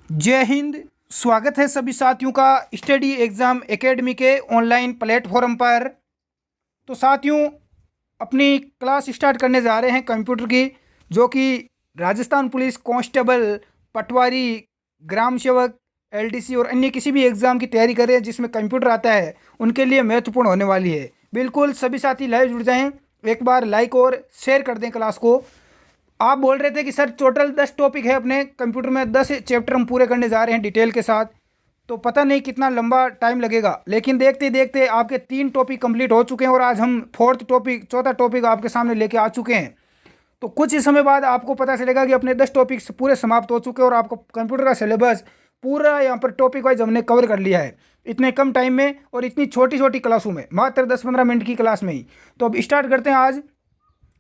जय हिंद। स्वागत है सभी साथियों का स्टडी एग्ज़ाम एकेडमी के ऑनलाइन प्लेटफॉर्म पर। तो साथियों, अपनी क्लास स्टार्ट करने जा रहे हैं कंप्यूटर की, जो कि राजस्थान पुलिस कांस्टेबल, पटवारी, ग्राम सेवक, एलडीसी और अन्य किसी भी एग्ज़ाम की तैयारी कर रहे हैं जिसमें कंप्यूटर आता है, उनके लिए महत्वपूर्ण होने वाली है। बिल्कुल सभी साथी लाइव जुड़ जाएं, एक बार लाइक और शेयर कर दें क्लास को। आप बोल रहे थे कि सर टोटल 10 टॉपिक है अपने कंप्यूटर में, 10 चैप्टर हम पूरे करने जा रहे हैं डिटेल के साथ, तो पता नहीं कितना लंबा टाइम लगेगा, लेकिन देखते देखते आपके 3 टॉपिक कंप्लीट हो चुके हैं और आज हम चौथा टॉपिक आपके सामने लेके आ चुके हैं। तो कुछ ही समय बाद आपको पता चलेगा कि अपने 10 टॉपिक पूरे समाप्त हो चुके हैं और आपको कंप्यूटर का सिलेबस पूरा यहाँ पर टॉपिक वाइज हमने कवर कर लिया है इतने कम टाइम में और इतनी छोटी छोटी क्लासों में, मात्र 10-15 मिनट की क्लास में ही। तो अब स्टार्ट करते हैं आज।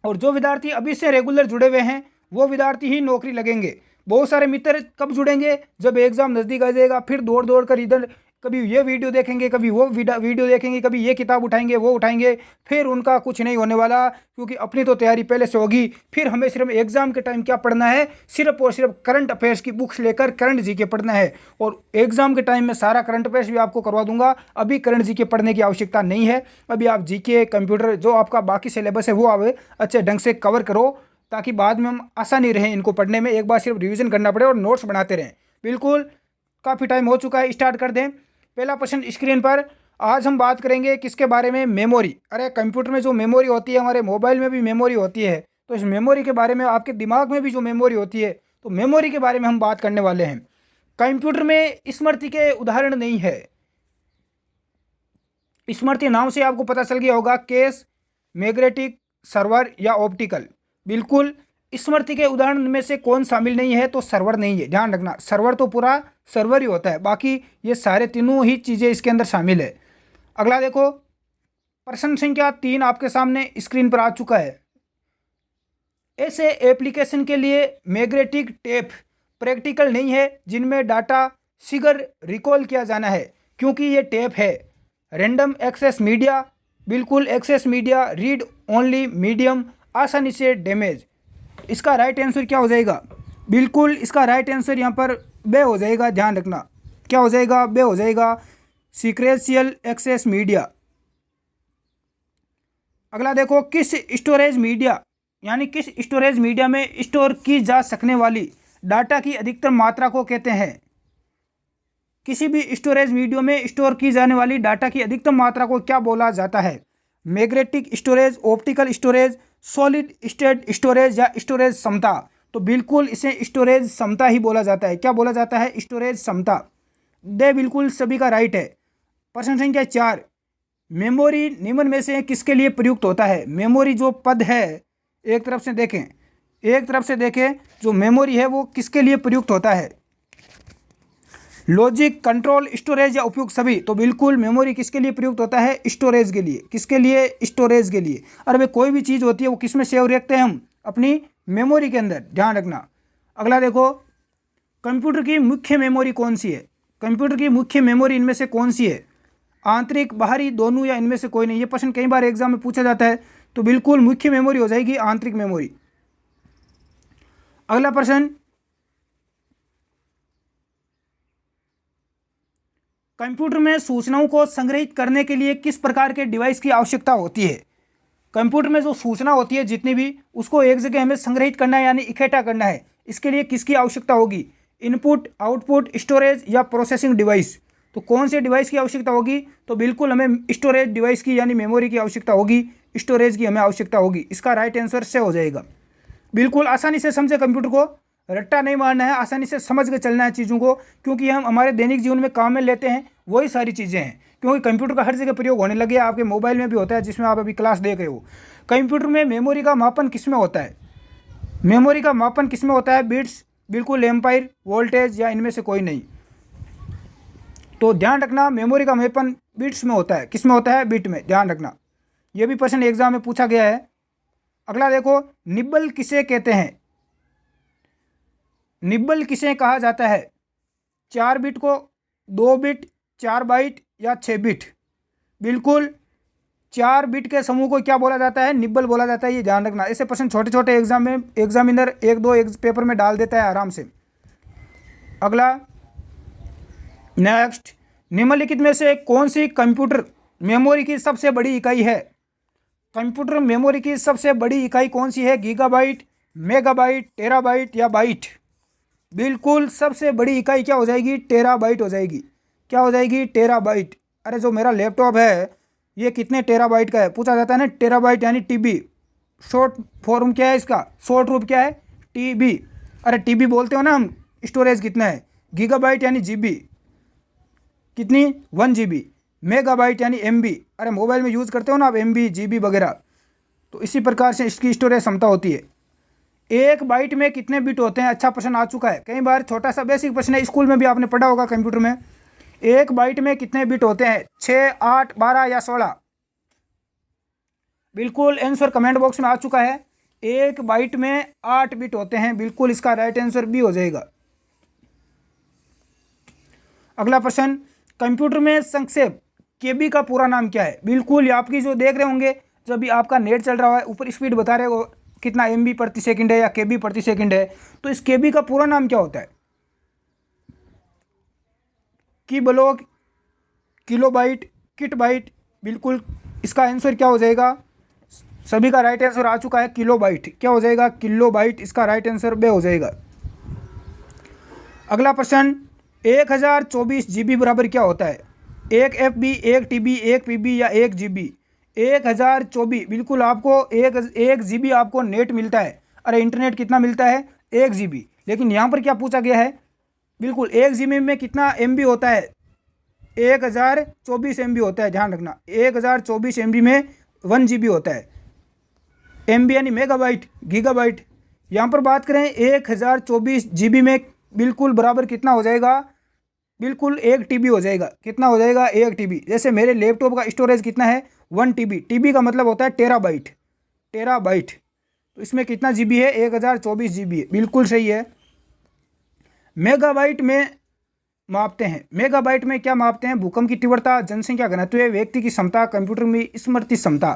और जो विद्यार्थी अभी से रेगुलर जुड़े हुए हैं वो विद्यार्थी ही नौकरी लगेंगे। बहुत सारे मित्र कब जुड़ेंगे, जब एग्ज़ाम नज़दीक आ जाएगा, फिर दौड़ दौड़ कर इधर कभी ये वीडियो देखेंगे, कभी वो वीडियो देखेंगे, कभी ये किताब उठाएंगे, वो उठाएंगे, फिर उनका कुछ नहीं होने वाला, क्योंकि अपनी तो तैयारी पहले से होगी। फिर हमें सिर्फ एग्ज़ाम के टाइम क्या पढ़ना है, सिर्फ और सिर्फ करंट अफेयर्स की बुक्स लेकर करंट जीके पढ़ना है। और एग्ज़ाम के टाइम में सारा करंट अफेयर्स भी आपको करवा दूंगा। अभी करंट जीके पढ़ने की आवश्यकता नहीं है। अभी आप जीके, कंप्यूटर, जो आपका बाकी सिलेबस है वो आप अच्छे ढंग से कवर करो, ताकि बाद में हम आसानी रहे इनको पढ़ने में। एक बार सिर्फ रिवीजन करना पड़े और नोट्स बनाते रहें। बिल्कुल काफ़ी टाइम हो चुका है, स्टार्ट कर दें। पहला प्रश्न स्क्रीन पर। आज हम बात करेंगे किसके बारे में, मेमोरी। अरे कंप्यूटर में जो मेमोरी होती है, हमारे मोबाइल में भी मेमोरी होती है, तो इस मेमोरी के बारे में, आपके दिमाग में भी जो मेमोरी होती है, तो मेमोरी के बारे में हम बात करने वाले हैं। कंप्यूटर में स्मृति के उदाहरण नहीं है। स्मृति नाम से आपको पता चल गया होगा, केस, मैग्नेटिक, सर्वर या ऑप्टिकल। बिल्कुल स्मृति के उदाहरण में से कौन शामिल नहीं है, तो सर्वर नहीं है। ध्यान रखना, सर्वर तो पूरा सर्वर ही होता है, बाकी ये सारे तीनों ही चीज़ें इसके अंदर शामिल है। अगला देखो, प्रश्न संख्या 3 आपके सामने स्क्रीन पर आ चुका है। ऐसे एप्लीकेशन के लिए मैग्नेटिक टेप प्रैक्टिकल नहीं है जिनमें डाटा शीघ्र रिकॉल किया जाना है, क्योंकि ये टेप है रैंडम एक्सेस मीडिया। बिल्कुल access media, read only medium, आसानी से डैमेज। इसका राइट आंसर क्या हो जाएगा? बिल्कुल इसका राइट आंसर यहाँ पर बे हो जाएगा। ध्यान रखना, क्या हो जाएगा? बे हो जाएगा, सीक्रेशियल एक्सेस मीडिया। अगला देखो, किस स्टोरेज मीडिया, यानी किस स्टोरेज मीडिया में स्टोर की जा सकने वाली डाटा की अधिकतम मात्रा को कहते हैं? किसी भी स्टोरेज मीडिया में स्टोर की जाने वाली डाटा की अधिकतम मात्रा को क्या बोला जाता है? Magnetic storage, optical storage, solid state storage या स्टोरेज क्षमता। तो बिल्कुल इसे स्टोरेज क्षमता ही बोला जाता है। क्या बोला जाता है? स्टोरेज क्षमता। दे बिल्कुल सभी का राइट है। प्रश्न संख्या 4, मेमोरी निम्न में से किसके लिए प्रयुक्त होता है? मेमोरी जो पद है, एक तरफ से देखें, जो मेमोरी है वो किसके लिए प्रयुक्त होता है? लॉजिक, कंट्रोल, स्टोरेज या उपयुक्त सभी। तो बिल्कुल मेमोरी किसके लिए प्रयुक्त होता है? स्टोरेज के लिए। किसके लिए? स्टोरेज के लिए। अरे भाई, कोई भी चीज़ होती है वो किस में सेव रखते हैं हम? अपनी मेमोरी के अंदर। ध्यान रखना। अगला देखो, कंप्यूटर की मुख्य मेमोरी कौन सी है? कंप्यूटर की मुख्य मेमोरी इनमें से कौन सी है? आंतरिक, बाहरी, दोनों या इनमें से कोई नहीं? ये प्रश्न कई बार एग्जाम में पूछा जाता है। तो बिल्कुल मुख्य मेमोरी हो जाएगी आंतरिक मेमोरी। अगला प्रश्न, कंप्यूटर में सूचनाओं को संग्रहित करने के लिए किस प्रकार के डिवाइस की आवश्यकता होती है? कंप्यूटर में जो सूचना होती है जितनी भी, उसको एक जगह हमें संग्रहित करना है, यानी इकट्ठा करना है। इसके लिए किसकी आवश्यकता होगी? इनपुट, आउटपुट, स्टोरेज या प्रोसेसिंग डिवाइस। तो कौन से डिवाइस की आवश्यकता होगी? तो बिल्कुल हमें स्टोरेज डिवाइस की, यानी मेमोरी की आवश्यकता होगी। स्टोरेज की हमें आवश्यकता होगी। इसका राइट आंसर से हो जाएगा। बिल्कुल आसानी से समझे, कंप्यूटर को रट्टा नहीं मारना है, आसानी से समझ के चलना है चीज़ों को, क्योंकि हम हमारे दैनिक जीवन में काम में लेते हैं वही सारी चीज़ें हैं। क्योंकि कंप्यूटर का हर जगह प्रयोग होने लगे, आपके मोबाइल में भी होता है जिसमें आप अभी क्लास देख रहे हो। कंप्यूटर में मेमोरी का मापन किसमें होता है? मेमोरी का मापन किसमें होता है? बिट्स, बिल्कुल एम्पायर, वोल्टेज या इनमें से कोई नहीं। तो ध्यान रखना, मेमोरी का मापन बिट्स में होता है। किसमें होता है? बिट में। ध्यान रखना, यह भी प्रश्न एग्जाम में पूछा गया है। अगला देखो, निब्बल किसे कहते हैं? निब्बल किसे कहा जाता है? 4 बिट को, 2 बिट, 4 बाइट या 6 बिट। बिल्कुल 4 बिट के समूह को क्या बोला जाता है? निब्बल बोला जाता है। ये ध्यान रखना। ऐसे प्रश्न छोटे छोटे एग्जाम में एग्जामिनर 1-2 पेपर में डाल देता है आराम से। अगला, नेक्स्ट, निम्नलिखित में से कौन सी कंप्यूटर मेमोरी की सबसे बड़ी इकाई है? कंप्यूटर मेमोरी की सबसे बड़ी इकाई कौन सी है? गीगाबाइट, मेगाबाइट, टेराबाइट या बाइट? बिल्कुल सबसे बड़ी इकाई क्या हो जाएगी? टेराबाइट हो जाएगी। क्या हो जाएगी? टेराबाइट। अरे जो मेरा लैपटॉप है ये कितने टेराबाइट का है पूछा जाता है ना, टेराबाइट यानी टीबी। शॉर्ट फॉर्म क्या है इसका? शॉर्ट रूप क्या है? टीबी। अरे टीबी बोलते हो ना हम। स्टोरेज कितना है? गीगाबाइट यानी जीबी, कितनी? 1 GB। मेगाबाइट यानी एमबी। अरे मोबाइल में यूज़ करते हो ना आप एमबी, जीबी वगैरह, तो इसी प्रकार से इसकी स्टोरेज क्षमता होती है। एक बाइट में कितने बिट होते हैं? अच्छा प्रश्न आ चुका है कई बार, छोटा सा बेसिक प्रश्न है, स्कूल में भी आपने पढ़ा होगा कंप्यूटर में। एक बाइट में कितने बिट होते हैं? 6, 8, 12 या 16? बिल्कुल आंसर कमेंट बॉक्स में आ चुका है। एक बाइट में 8 बिट होते हैं। बिल्कुल इसका राइट आंसर बी हो जाएगा। अगला प्रश्न, कंप्यूटर में संक्षेप केबी का पूरा नाम क्या है? बिल्कुल ये आपकी जो देख रहे होंगे, जब भी आपका नेट चल रहा है ऊपर स्पीड बता रहे हो कितना एमबी प्रति सेकंड है या केबी प्रति सेकंड है, तो इस केबी का पूरा नाम क्या होता है? की ब्लॉक, किलोबाइट, किटबाइट? बिल्कुल इसका आंसर क्या हो जाएगा? सभी का राइट आंसर आ चुका है, किलोबाइट। क्या हो जाएगा? किलोबाइट इसका राइट आंसर बे हो जाएगा। अगला प्रश्न, 1024 GB बराबर क्या होता है? 1 FB, 1 TB, 1 PB या 1 GB? 1024, बिल्कुल आपको एक GB आपको नेट मिलता है। अरे इंटरनेट कितना मिलता है? 1 GB। लेकिन यहाँ पर क्या पूछा गया है? बिल्कुल 1 GB में कितना MB होता है? 1024 MB होता है, ध्यान रखना। 1024 MB में 1 GB होता है। MB यानी मेगाबाइट, गीगाबाइट। यहाँ पर बात करें 1024 GB में, बिल्कुल बराबर कितना हो जाएगा? बिल्कुल 1 TB हो जाएगा। कितना हो जाएगा? 1 TB। जैसे मेरे लैपटॉप का स्टोरेज कितना है? 1 TB। TB का मतलब होता है टेराबाइट, टेराबाइट। तो इसमें कितना GB है? 1024 GB है। बिल्कुल सही है। मेगाबाइट में मापते हैं, मेगाबाइट में क्या मापते हैं? भूकंप की तीव्रता, जनसंख्या घनत्व, व्यक्ति की क्षमता, कंप्यूटर में स्मृति क्षमता।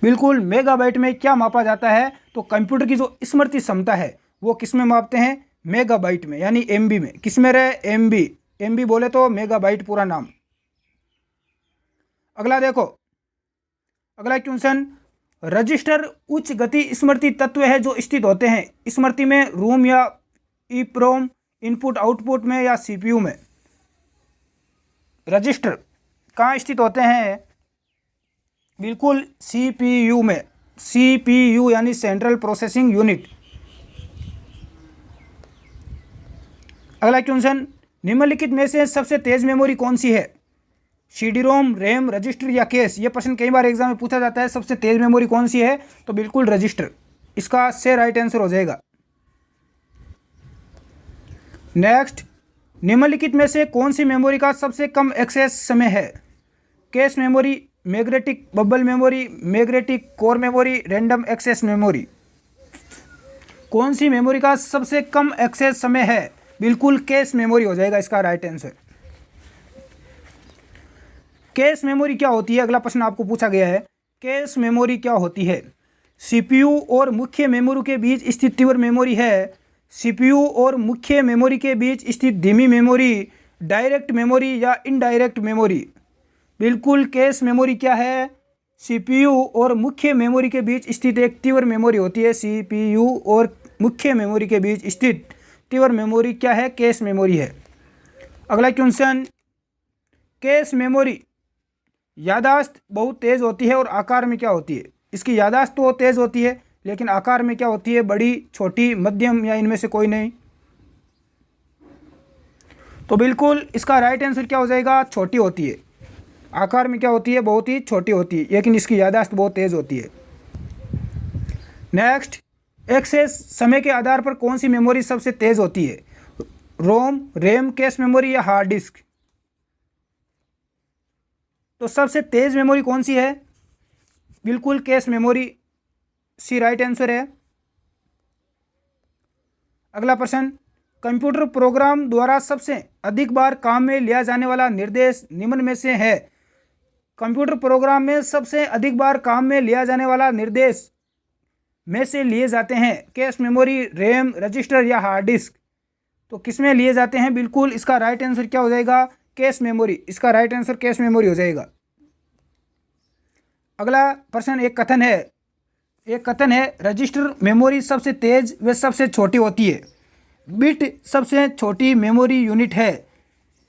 बिल्कुल मेगाबाइट में क्या मापा जाता है? तो कंप्यूटर की जो स्मृति क्षमता है वो किस में मापते हैं? मेगाबाइट में, यानी एमबी में। किस में रहे? एमबी। एमबी बोले तो मेगाबाइट पूरा नाम। अगला देखो, अगला क्वेश्चन, रजिस्टर उच्च गति स्मृति तत्व है जो स्थित होते हैं स्मृति में, रोम या ईप्रोम, इनपुट आउटपुट में या सीपीयू में? रजिस्टर कहाँ स्थित होते हैं? बिल्कुल सीपीयू में। सीपीयू यानी सेंट्रल प्रोसेसिंग यूनिट। अगला क्वेश्चन, निम्नलिखित में से सबसे तेज मेमोरी कौन सी है? सीडी रोम, रैम, रजिस्टर या कैश? ये प्रश्न कई बार एग्जाम में पूछा जाता है, सबसे तेज मेमोरी कौन सी है? तो बिल्कुल रजिस्टर इसका से राइट आंसर हो जाएगा। नेक्स्ट, निम्नलिखित में से कौन सी मेमोरी का सबसे कम एक्सेस समय है? Cache memory, magnetic bubble memory, magnetic core memory, random access memory? कौन सी मेमोरी का सबसे कम एक्सेस समय है? बिल्कुल कैश मेमोरी हो जाएगा इसका राइट आंसर। कैश मेमोरी क्या होती है? अगला प्रश्न आपको पूछा गया है, कैश मेमोरी क्या होती है? सीपीयू और मुख्य मेमोरी के बीच स्थित तीव्र मेमोरी है, सीपीयू और मुख्य मेमोरी के बीच स्थित धीमी मेमोरी, डायरेक्ट मेमोरी या इनडायरेक्ट मेमोरी? बिल्कुल कैश मेमोरी क्या है? सीपीयू और मुख्य मेमोरी के बीच स्थित एक तीव्र मेमोरी होती है। सीपीयू और मुख्य मेमोरी के बीच स्थित तीव्र मेमोरी क्या है? कैश मेमोरी है। अगला क्वेश्चन, कैश मेमोरी याददाश्त बहुत तेज़ होती है और आकार में क्या होती है? इसकी याददाश्त तो तेज़ होती है, लेकिन आकार में क्या होती है? बड़ी, छोटी, मध्यम या इनमें से कोई नहीं? तो बिल्कुल इसका राइट आंसर क्या हो जाएगा? छोटी होती है। आकार में क्या होती है? बहुत ही छोटी होती है, लेकिन इसकी याददाश्त बहुत तेज़ होती है। नेक्स्ट, एक्सेस समय के आधार पर कौन सी मेमोरी सबसे तेज़ होती है? रोम, रैम, कैश मेमोरी या हार्ड डिस्क? तो सबसे तेज़ मेमोरी कौन सी है? बिल्कुल कैश मेमोरी सी राइट आंसर है। अगला प्रश्न, कंप्यूटर प्रोग्राम द्वारा सबसे अधिक बार काम में लिया जाने वाला निर्देश निम्न में से है? कंप्यूटर प्रोग्राम में सबसे अधिक बार काम में लिया जाने वाला निर्देश में से लिए जाते हैं कैश मेमोरी, रैम, रजिस्टर या हार्ड डिस्क? तो किस में लिए जाते हैं? बिल्कुल इसका राइट आंसर क्या हो जाएगा? कैश मेमोरी, इसका राइट आंसर कैश मेमोरी हो जाएगा। अगला प्रश्न एक कथन है रजिस्टर मेमोरी सबसे तेज व सबसे छोटी होती है। बिट सबसे छोटी मेमोरी यूनिट है।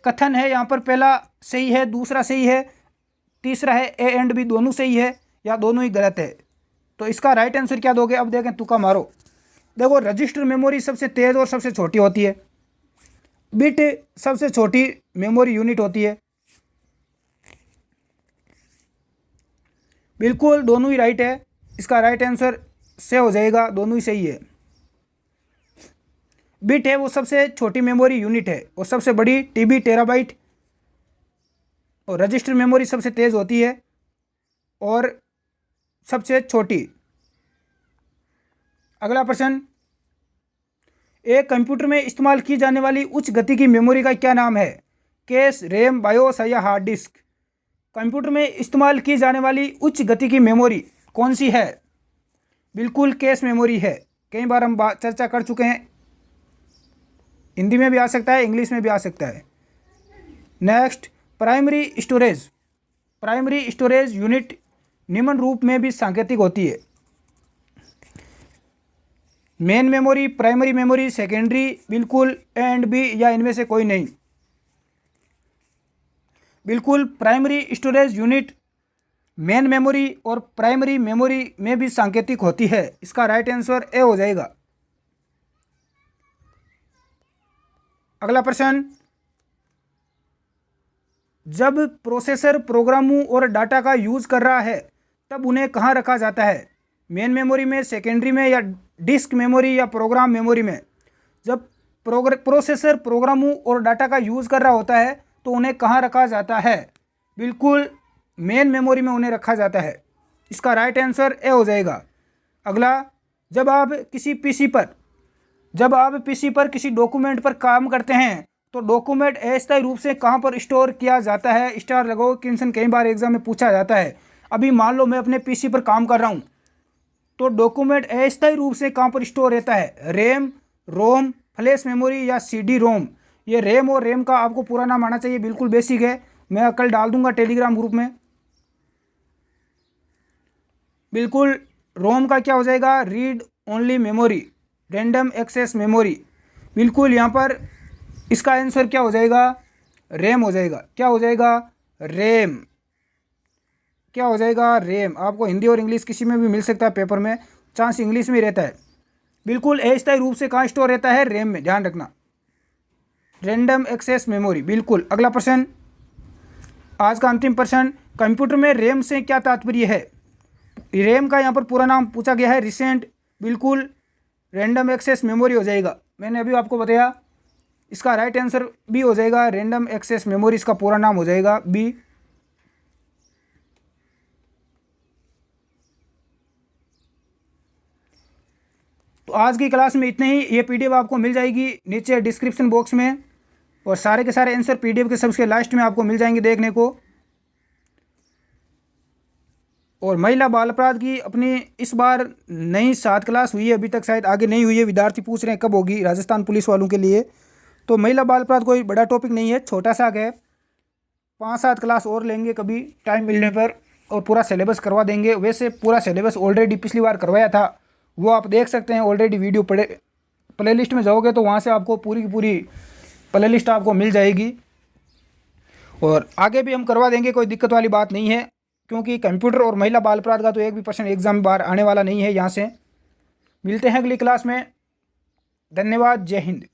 कथन है, यहाँ पर पहला सही है, दूसरा सही है, तीसरा है ए एंड बी दोनों सही है या दोनों ही गलत है। तो इसका राइट आंसर क्या दोगे? अब देखें, तुक्का मारो। देखो, रजिस्टर मेमोरी सबसे तेज और सबसे छोटी होती है। बिट सबसे छोटी मेमोरी यूनिट होती है। बिल्कुल दोनों ही राइट है। इसका राइट आंसर से हो जाएगा, दोनों ही सही है। बिट है वो सबसे छोटी मेमोरी यूनिट है और सबसे बड़ी टीबी टेराबाइट, और रजिस्टर मेमोरी सबसे तेज होती है और सबसे छोटी। अगला प्रश्न, एक कंप्यूटर में इस्तेमाल की जाने वाली उच्च गति की मेमोरी का क्या नाम है? कैश, रैम, बायोस या हार्ड डिस्क? कंप्यूटर में इस्तेमाल की जाने वाली उच्च गति की मेमोरी कौन सी है? बिल्कुल कैश मेमोरी है। कई बार हम चर्चा कर चुके हैं। हिंदी में भी आ सकता है, इंग्लिश में भी आ सकता है। नेक्स्ट, प्राइमरी स्टोरेज यूनिट निम्न रूप में भी सांकेतिक होती है। Main memory, primary memory, secondary, बिल्कुल ए एंड बी या इनमें से कोई नहीं। बिल्कुल primary storage unit main memory और प्राइमरी मेमोरी में भी सांकेतिक होती है। इसका राइट आंसर ए हो जाएगा। अगला प्रश्न, जब प्रोसेसर प्रोग्रामों और डाटा का यूज कर रहा है तब उन्हें कहाँ रखा जाता है? मेन मेमोरी में, सेकेंडरी में या डिस्क मेमोरी या प्रोग्राम मेमोरी में? जब प्रोसेसर प्रोग्रामों और डाटा का यूज़ कर रहा होता है तो उन्हें कहाँ रखा जाता है? बिल्कुल मेन मेमोरी में उन्हें रखा जाता है। इसका राइट आंसर ए हो जाएगा। अगला, जब आप पीसी पर किसी डॉक्यूमेंट पर काम करते हैं तो डॉक्यूमेंट अस्थायी रूप से कहाँ पर स्टोर किया जाता है? स्टार लगाओ, क्वेश्चन कई बार एग्जाम में पूछा जाता है। अभी मान लो मैं अपने पीसी पर काम कर रहा हूँ तो डॉक्यूमेंट अस्थायी रूप से कहाँ पर स्टोर रहता है? रैम, रोम, फ्लैश मेमोरी या सीडी रोम? ये रैम और रैम का आपको पूरा नाम आना चाहिए, बिल्कुल बेसिक है। मैं कल डाल दूंगा टेलीग्राम ग्रुप में। बिल्कुल रोम का क्या हो जाएगा? Read only memory, random access memory. बिल्कुल यहाँ पर इसका आंसर क्या हो जाएगा? रैम हो जाएगा। क्या हो जाएगा? रैम। क्या हो जाएगा? रैम। आपको हिंदी और इंग्लिश किसी में भी मिल सकता है पेपर में, चांस इंग्लिश में रहता है। बिल्कुल अस्थायी रूप से कहाँ स्टोर रहता है? रैम में, ध्यान रखना। Random access memory. बिल्कुल। अगला प्रश्न, आज का अंतिम प्रश्न, कंप्यूटर में रैम से क्या तात्पर्य है? रैम का यहाँ पर पूरा नाम पूछा गया है, रिसेंट। बिल्कुल रैंडम एक्सेस मेमोरी हो जाएगा। मैंने अभी आपको बताया। इसका राइट आंसर बी हो जाएगा, रैंडम एक्सेस मेमोरी इसका पूरा नाम हो जाएगा, बी। तो आज की क्लास में इतने ही। ये पीडीएफ आपको मिल जाएगी नीचे डिस्क्रिप्शन बॉक्स में, और सारे के सारे आंसर पीडीएफ के सबसे लास्ट में आपको मिल जाएंगे देखने को। और महिला बाल अपराध की अपनी इस बार नई 7 क्लास हुई है, अभी तक शायद आगे नहीं हुई है। विद्यार्थी पूछ रहे हैं कब होगी, राजस्थान पुलिस वालों के लिए। तो महिला बाल अपराध कोई बड़ा टॉपिक नहीं है, छोटा सा है। 5-7 क्लास और लेंगे कभी टाइम मिलने पर, और पूरा सिलेबस करवा देंगे। वैसे पूरा सिलेबस ऑलरेडी पिछली बार करवाया था, वो आप देख सकते हैं ऑलरेडी। वीडियो प्ले लिस्ट में जाओगे तो वहाँ से आपको पूरी की पूरी प्ले लिस्ट आपको मिल जाएगी। और आगे भी हम करवा देंगे, कोई दिक्कत वाली बात नहीं है, क्योंकि कंप्यूटर और महिला बाल अपराध का तो एक भी प्रश्न एग्जाम बार आने वाला नहीं है यहाँ से। मिलते हैं अगली क्लास में। धन्यवाद। जय हिंद।